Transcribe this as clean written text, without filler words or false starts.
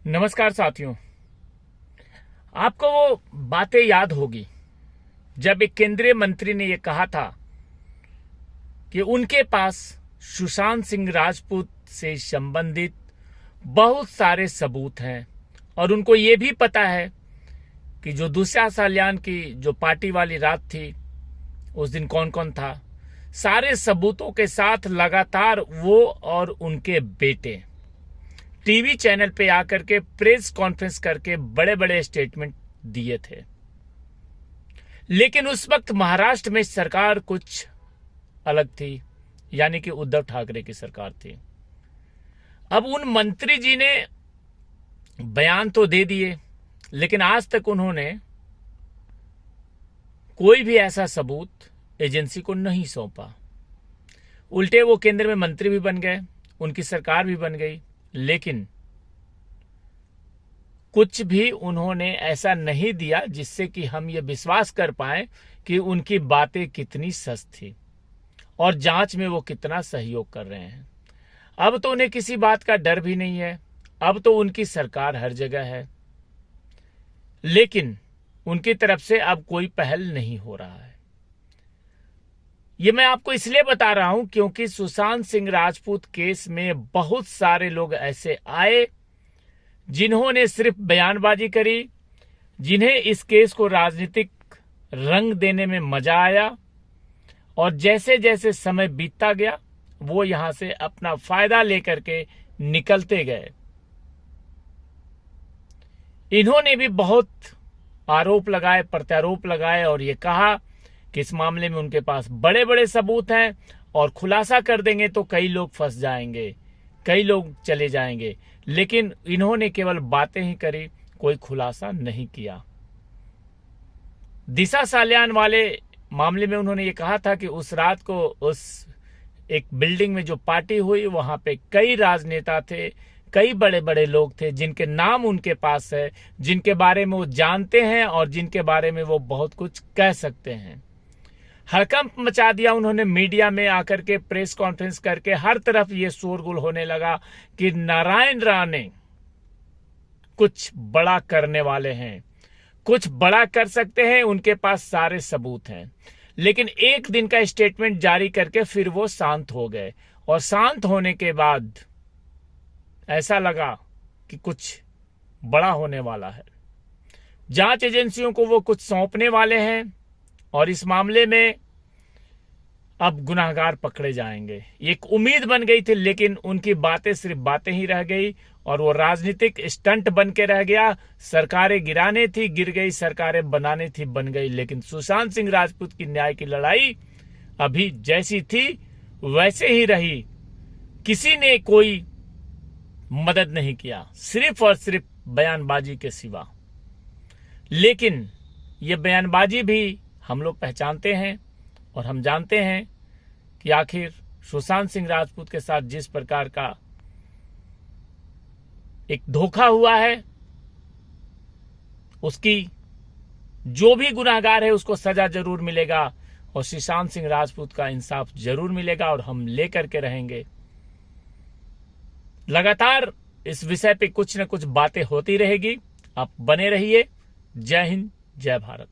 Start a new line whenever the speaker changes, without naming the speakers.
नमस्कार साथियों। आपको वो बातें याद होगी जब एक केंद्रीय मंत्री ने यह कहा था कि उनके पास सुशांत सिंह राजपूत से संबंधित बहुत सारे सबूत हैं और उनको ये भी पता है कि जो दूसरा साल्यान की जो पार्टी वाली रात थी उस दिन कौन कौन था। सारे सबूतों के साथ लगातार वो और उनके बेटे टीवी चैनल पे आकर के प्रेस कॉन्फ्रेंस करके बड़े बड़े स्टेटमेंट दिए थे। लेकिन उस वक्त महाराष्ट्र में सरकार कुछ अलग थी, यानी कि उद्धव ठाकरे की सरकार थी। अब उन मंत्री जी ने बयान तो दे दिए, लेकिन आज तक उन्होंने कोई भी ऐसा सबूत एजेंसी को नहीं सौंपा। उल्टे वो केंद्र में मंत्री भी बन गए, उनकी सरकार भी बन गई, लेकिन कुछ भी उन्होंने ऐसा नहीं दिया जिससे कि हम ये विश्वास कर पाए कि उनकी बातें कितनी सच थी और जांच में वो कितना सहयोग कर रहे हैं। अब तो उन्हें किसी बात का डर भी नहीं है, अब तो उनकी सरकार हर जगह है, लेकिन उनकी तरफ से अब कोई पहल नहीं हो रहा है। ये मैं आपको इसलिए बता रहा हूं क्योंकि सुशांत सिंह राजपूत केस में बहुत सारे लोग ऐसे आए जिन्होंने सिर्फ बयानबाजी करी, जिन्हें इस केस को राजनीतिक रंग देने में मजा आया, और जैसे जैसे समय बीतता गया वो यहां से अपना फायदा लेकर के निकलते गए। इन्होंने भी बहुत आरोप लगाए, प्रत्यारोप लगाए और ये कहा कि इस मामले में उनके पास बड़े बड़े सबूत हैं और खुलासा कर देंगे तो कई लोग फंस जाएंगे, कई लोग चले जाएंगे। लेकिन इन्होंने केवल बातें ही करी, कोई खुलासा नहीं किया। दिशा साल्यान वाले मामले में उन्होंने ये कहा था कि उस रात को उस एक बिल्डिंग में जो पार्टी हुई वहां पे कई राजनेता थे, कई बड़े बड़े लोग थे जिनके नाम उनके पास है, जिनके बारे में वो जानते हैं और जिनके बारे में वो बहुत कुछ कह सकते हैं। हड़कंप मचा दिया उन्होंने मीडिया में आकर के, प्रेस कॉन्फ्रेंस करके हर तरफ ये शोरगुल होने लगा कि नारायण राणे कुछ बड़ा करने वाले हैं, कुछ बड़ा कर सकते हैं, उनके पास सारे सबूत हैं। लेकिन एक दिन का स्टेटमेंट जारी करके फिर वो शांत हो गए और शांत होने के बाद ऐसा लगा कि कुछ बड़ा होने वाला है। जांच एजेंसियों को वो कुछ सौंपने वाले हैं और इस मामले में अब गुनाहगार पकड़े जाएंगे। एक उम्मीद बन गई थी, लेकिन उनकी बातें सिर्फ बातें ही रह गई और वो राजनीतिक स्टंट बन के रह गया। सरकारें गिराने थी, गिर गई, सरकारें बनाने थी, बन गई। लेकिन सुशांत सिंह राजपूत की न्याय की लड़ाई अभी जैसी थी वैसे ही रही। किसी ने कोई मदद नहीं किया, सिर्फ और सिर्फ बयानबाजी के सिवा। लेकिन ये बयानबाजी भी हम लोग पहचानते हैं और हम जानते हैं कि आखिर सुशांत सिंह राजपूत के साथ जिस प्रकार का एक धोखा हुआ है, उसकी जो भी गुनाहगार है उसको सजा जरूर मिलेगा और सुशांत सिंह राजपूत का इंसाफ जरूर मिलेगा और हम लेकर के रहेंगे। लगातार इस विषय पे कुछ न कुछ बातें होती रहेगी। आप बने रहिए। जय हिंद, जय भारत।